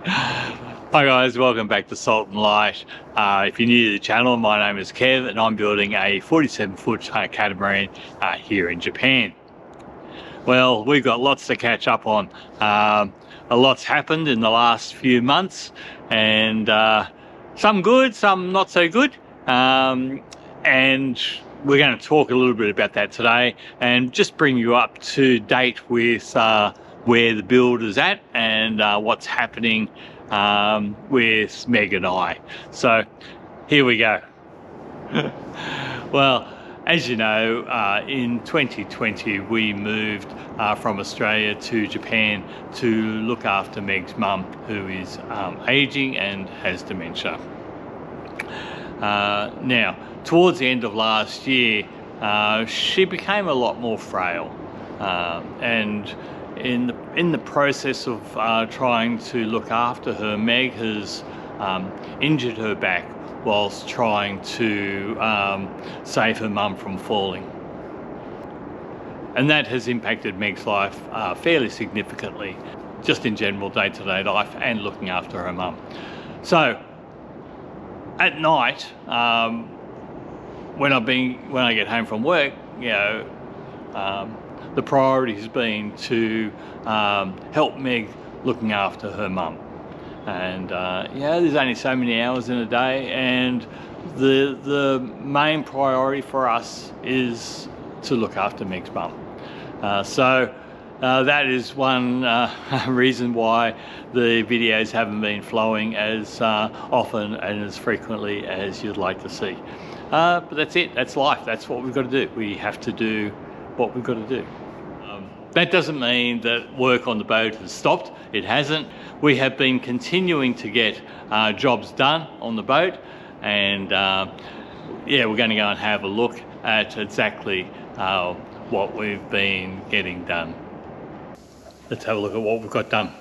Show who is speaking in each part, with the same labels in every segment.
Speaker 1: Hi guys, welcome back to Salt and Light. If you're new to the channel, my name is Kev and I'm building a 47-foot catamaran here in Japan. Well, we've got lots to catch up on. A lot's happened in the last few months, and some good, some not so good. And we're going to talk a little bit about that today and just bring you up to date with where the build is at and what's happening with Meg and I. So here we go. Well, as you know, in 2020 we moved from Australia to Japan to look after Meg's mum, who is aging and has dementia. Now, towards the end of last year, she became a lot more frail, and in the process of trying to look after her, Meg has injured her back whilst trying to save her mum from falling. And that has impacted Meg's life fairly significantly, just in general day-to-day life and looking after her mum. So at night, when I get home from work, you know, the priority has been to help Meg looking after her mum. And yeah, there's only so many hours in a day, and the main priority for us is to look after Meg's mum. So that is one reason why the videos haven't been flowing as often and as frequently as you'd like to see. But that's it, that's life, that's what we've got to do. We have to do what we've got to do. That doesn't mean that work on the boat has stopped. It hasn't. We have been continuing to get jobs done on the boat, and yeah, we're going to go and have a look at exactly what we've been getting done. Let's have a look at what we've got done.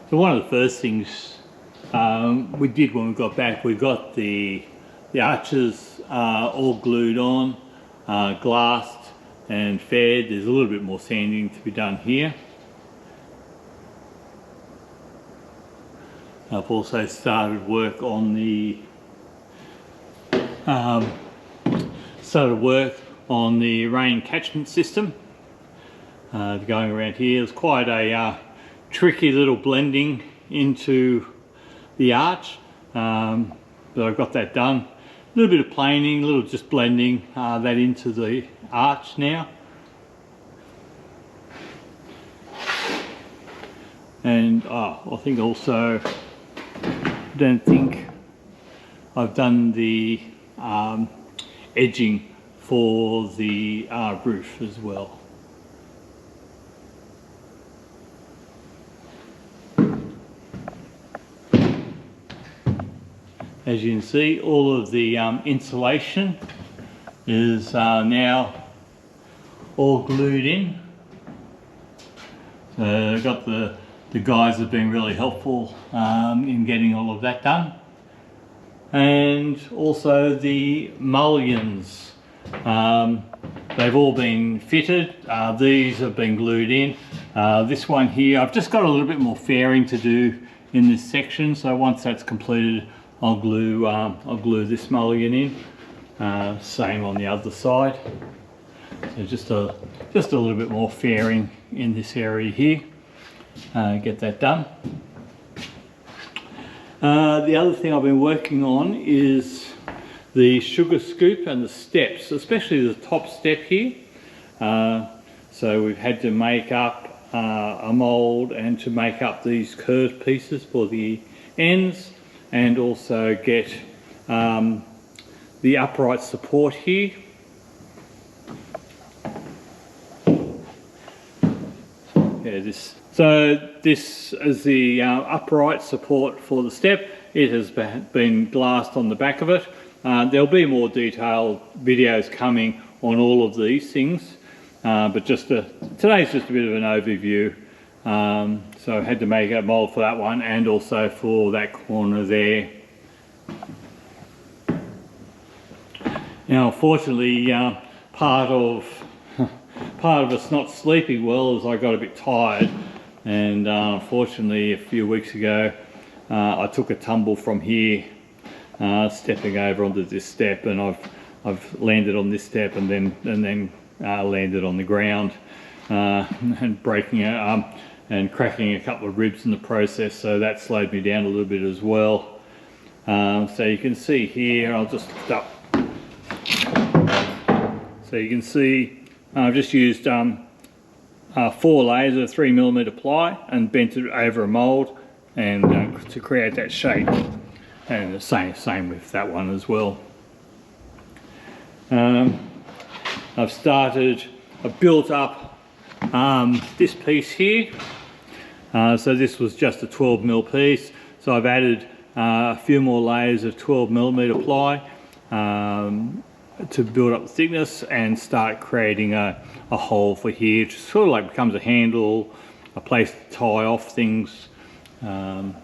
Speaker 1: So one of the first things we did when we got back, we got the arches all glued on, glassed and fed. There's a little bit more sanding to be done here. I've also started work on the rain catchment system going around here. It's quite a tricky little blending into the arch, but I've got that done. A little bit of planing, a little just blending that into the arch now. And I think also, don't think I've done the edging for the roof as well. As you can see, all of the insulation is now all glued in. So I've got the guys have been really helpful in getting all of that done. And also the mullions, they've all been fitted. These have been glued in. This one here, I've just got a little bit more fairing to do in this section, so once that's completed, I'll glue this mullion in. Same on the other side. So just a little bit more fairing in this area here. Get that done. The other thing I've been working on is the sugar scoop and the steps, especially the top step here. So we've had to make up a mould and to make up these curved pieces for the ends, and also get the upright support here. Yeah, this is the upright support for the step. It has been glassed on the back of it. There'll be more detailed videos coming on all of these things, but today's just a bit of an overview. So I had to make a mould for that one, and also for that corner there Now, unfortunately, part of us not sleeping well is I got a bit tired, and unfortunately a few weeks ago I took a tumble from here, stepping over onto this step, and I've landed on this step and then landed on the ground, and breaking it and cracking a couple of ribs in the process, so that slowed me down a little bit as well. So you can see here, I'll just lift up. So you can see I've just used 4 layers of 3mm ply and bent it over a mould, and to create that shape, and the same with that one as well. I've built up this piece here. So this was just a 12mm piece, so I've added a few more layers of 12mm ply to build up the thickness and start creating a hole for here, which sort of like becomes a handle, a place to tie off things, and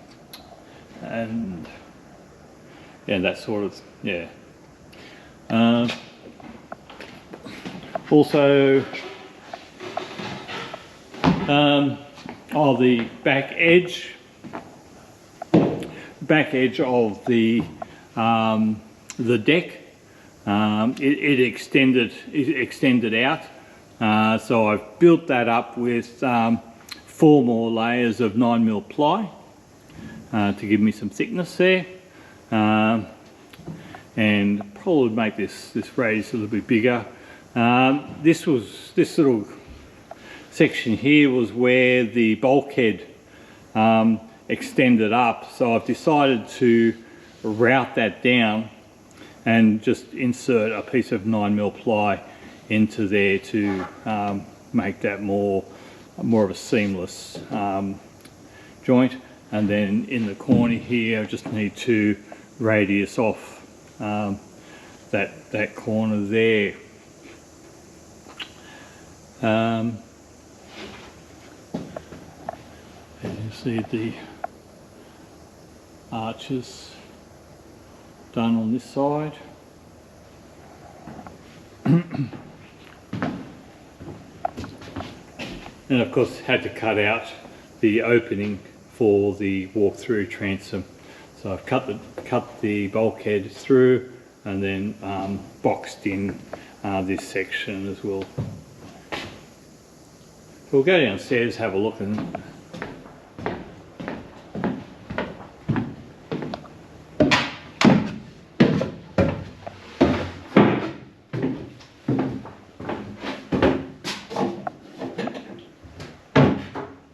Speaker 1: yeah, that sort of, yeah. Also, the back edge of the deck, it extended out, so I've built that up with 4 more layers of 9mm ply to give me some thickness there, and probably make this radius a little bit bigger. This little section here was where the bulkhead extended up, so I've decided to route that down and just insert a piece of 9mm ply into there to make that more of a seamless joint. And then in the corner here, I just need to radius off that corner there. And you see the arches done on this side. And of course had to cut out the opening for the walk-through transom. So I've cut the bulkhead through and then boxed in this section as well. So we'll go downstairs, have a look, and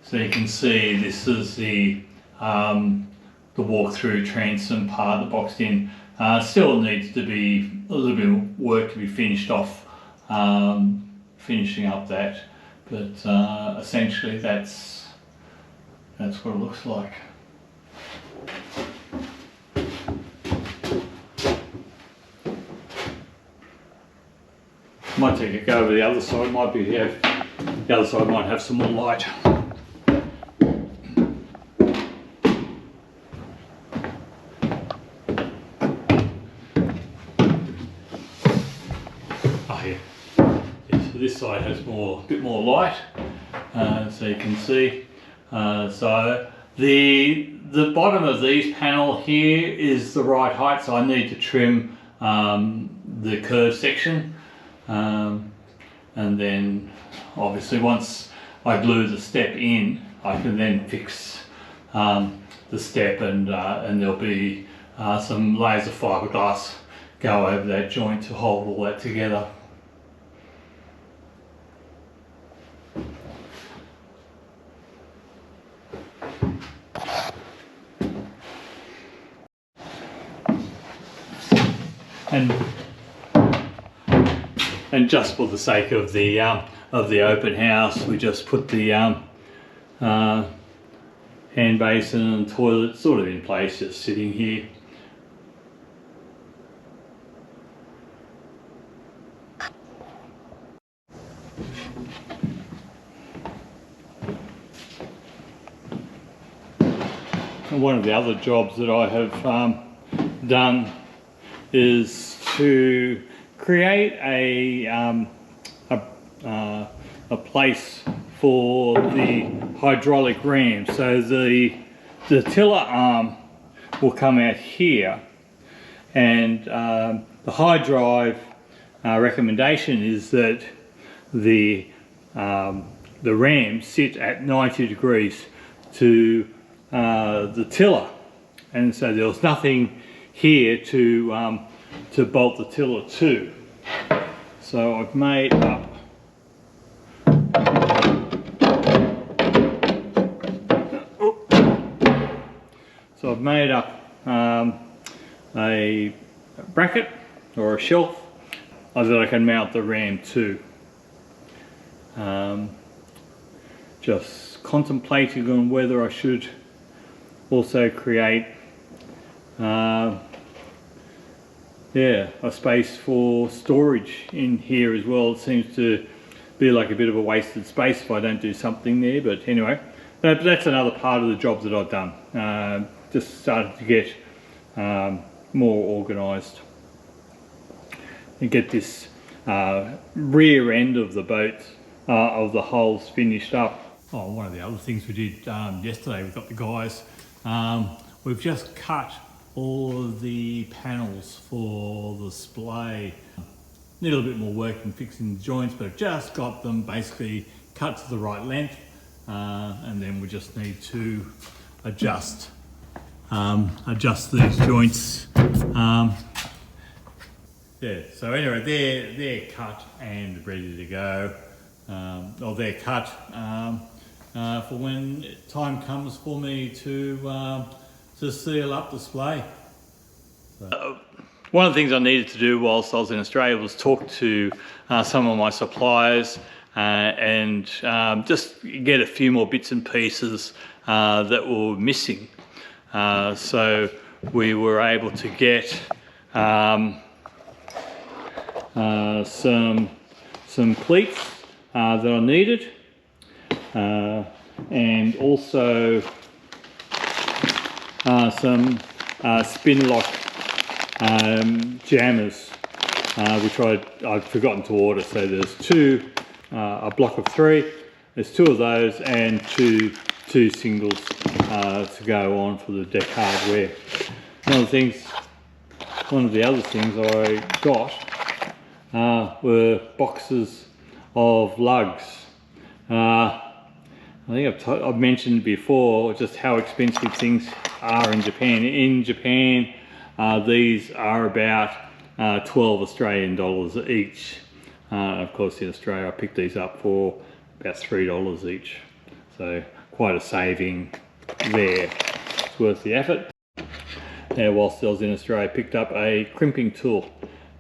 Speaker 1: so you can see this is the walk-through transom part, the boxed in. Still needs to be a little bit of work to be finished off, finishing up that, but essentially that's what it looks like. Might take a go over the other side. Might be the other side might have some more light. This side has a bit more light, so you can see. So the bottom of these panel here is the right height, so I need to trim the curved section, and then obviously once I glue the step in, I can then fix the step, and there'll be some layers of fiberglass go over that joint to hold all that together. And just for the sake of the open house, we just put the hand basin and toilet sort of in place, just sitting here. And one of the other jobs that I have done is to create a place for the hydraulic ram. So the tiller arm will come out here, and the high drive recommendation is that the ram sit at 90 degrees to the tiller, and so there was nothing here to bolt the tiller to. So I've made up a bracket or a shelf that I can mount the ram to. Just contemplating on whether I should also create a space for storage in here as well. It seems to be like a bit of a wasted space if I don't do something there, but anyway, that's another part of the job that I've done. Just started to get more organised and get this rear end of the boat, of the hulls, finished up. Oh, one of the other things we did yesterday, we've got the guys, we've just cut all of the panels for the splay. Need a little bit more work in fixing the joints, but I've just got them basically cut to the right length, and then we just need to adjust these joints. Yeah, so anyway, they're cut and ready to go. Or they're cut for when time comes for me to seal up the splay. So. One of the things I needed to do whilst I was in Australia was talk to some of my suppliers and just get a few more bits and pieces that were missing. So we were able to get some cleats that I needed, and also some spin lock jammers, which I'd forgotten to order. So there's a block of 3. There's 2 of those and two singles to go on for the deck hardware. One of the other things I got were boxes of lugs. I think I've mentioned before just how expensive things are in Japan. In Japan, these are about 12 Australian dollars each. Of course, in Australia, I picked these up for about $3 each. So quite a saving there. It's worth the effort. Now, whilst I was in Australia, I picked up a crimping tool.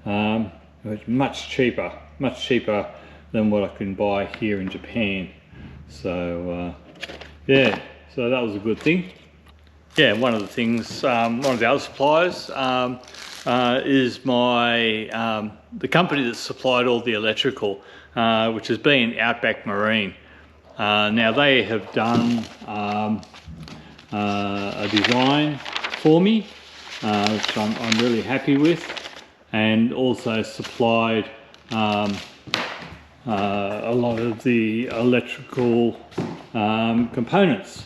Speaker 1: It was much cheaper than what I can buy here in Japan. So yeah, so that was a good thing. Yeah, one of the things, one of the other suppliers is the company that supplied all the electrical, which has been Outback Marine. Now they have done a design for me, which I'm really happy with, and also supplied a lot of the electrical components.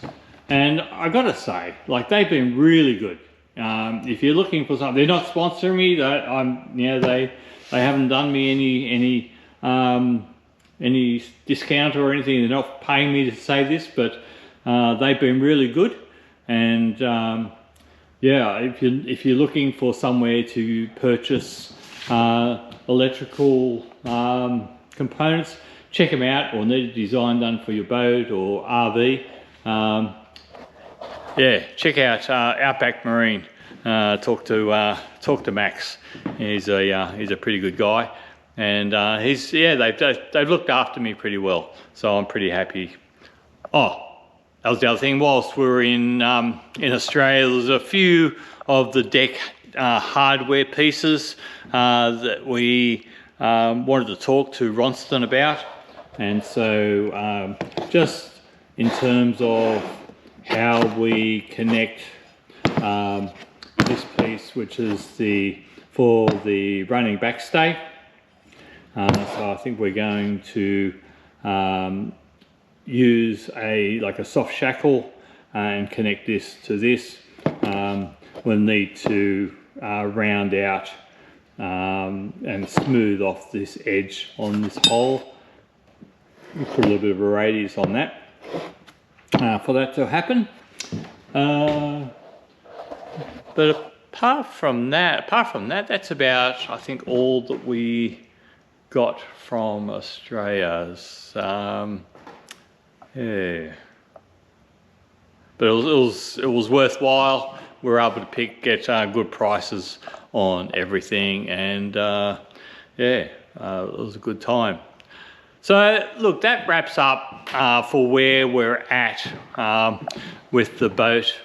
Speaker 1: And I gotta say, like, they've been really good. If you're looking for something, they're not sponsoring me. They haven't done me any discount or anything. They're not paying me to say this, but they've been really good. And yeah, if you're looking for somewhere to purchase electrical components, check them out, or need a design done for your boat or RV. Yeah, check out Outback Marine. Talk to Max. He's a pretty good guy, and they've looked after me pretty well, so I'm pretty happy. Oh, that was the other thing. Whilst we were in Australia, there's a few of the deck hardware pieces that we wanted to talk to Ronston about, and so just in terms of how we connect this piece, which is for the running backstay, So I think we're going to use like a soft shackle and connect this to this. We'll need to round out and smooth off this edge on this hole. We'll put a little bit of a radius on that for that to happen. But apart from that, that's about, I think, all that we got from Australia. Yeah, but it was worthwhile. We were able to get good prices on everything, and yeah, it was a good time. So look, that wraps up for where we're at with the boat.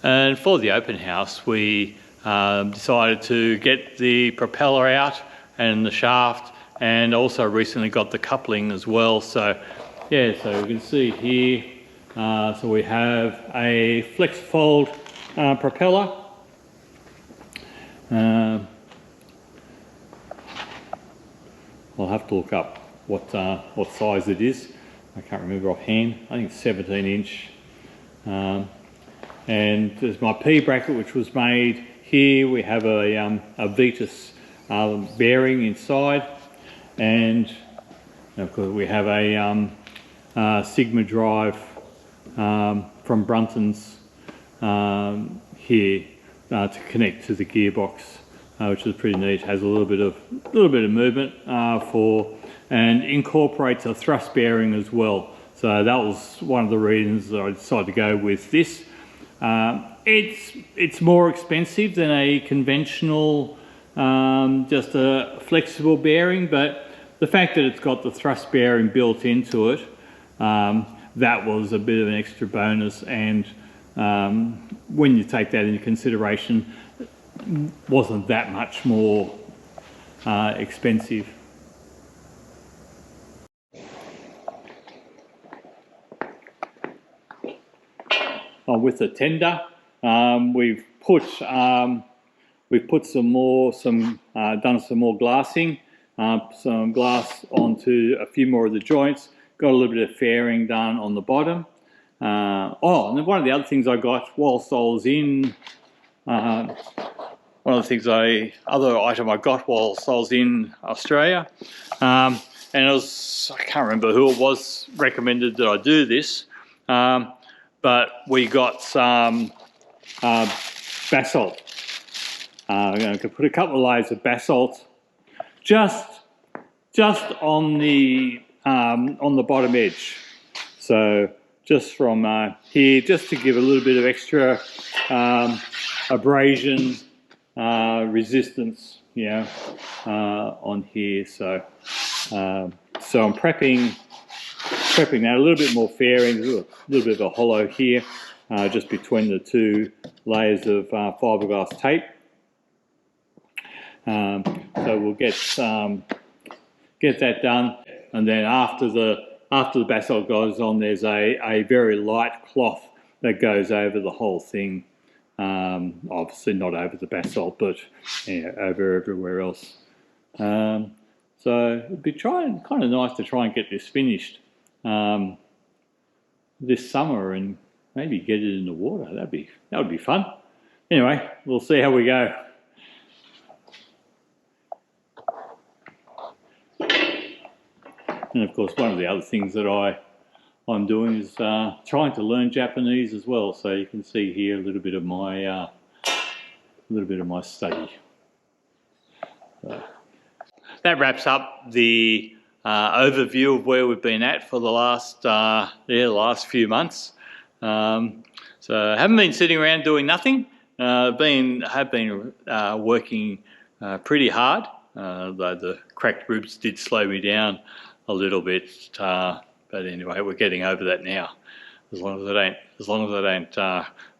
Speaker 1: And for the open house, we decided to get the propeller out and the shaft, and also recently got the coupling as well. So yeah, so you can see here, so we have a flex fold propeller. I'll have to look up what size it is. I can't remember offhand. I think it's 17 inch. And there's my P bracket, which was made here. We have a Vetus bearing inside, and of course we have a Sigma drive from Brunton's here to connect to the gearbox, which is pretty neat. Has a little bit of movement and incorporates a thrust bearing as well. So that was one of the reasons that I decided to go with this. It's more expensive than a conventional just a flexible bearing, but the fact that it's got the thrust bearing built into it, that was a bit of an extra bonus. And when you take that into consideration, it wasn't that much more expensive. With the tender, we've put some more glassing, some glass onto a few more of the joints. Got a little bit of fairing done on the bottom. And then one of the other things I got whilst I was in, other item I got whilst I was in Australia, and it was, I can't remember who it was recommended that I do this. But we got some basalt. I'm going to put a couple of layers of basalt just on the bottom edge. So just from here, just to give a little bit of extra abrasion resistance, on here. So I'm prepping that a little bit more fairing, a little bit of a hollow here, just between the two layers of fiberglass tape. So we'll get that done, and then after the basalt goes on, there's a very light cloth that goes over the whole thing. Obviously not over the basalt, but over everywhere else. So it'd be kind of nice to try and get this finished this summer and maybe get it in the water. That would be fun. Anyway, we'll see how we go. And of course, one of the other things that I'm doing is trying to learn Japanese as well. So you can see here a little bit of my study. So that wraps up the overview of where we've been at for the last few months. So I haven't been sitting around doing nothing. Have been working pretty hard. Though the cracked ribs did slow me down a little bit, but anyway, we're getting over that now. As long as I don't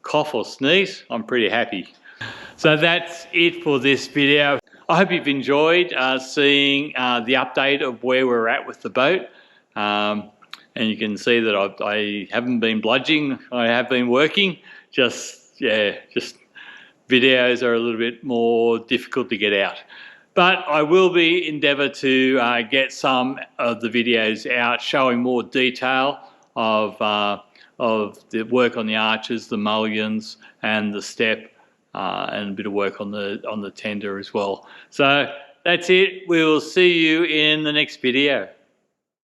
Speaker 1: cough or sneeze, I'm pretty happy. So that's it for this video. I hope you've enjoyed seeing the update of where we're at with the boat. And you can see that I haven't been bludging. I have been working, just videos are a little bit more difficult to get out. But I will be endeavour to get some of the videos out showing more detail of the work on the arches, the mullions, and the step, and a bit of work on the tender as well. So that's it. We will see you in the next video.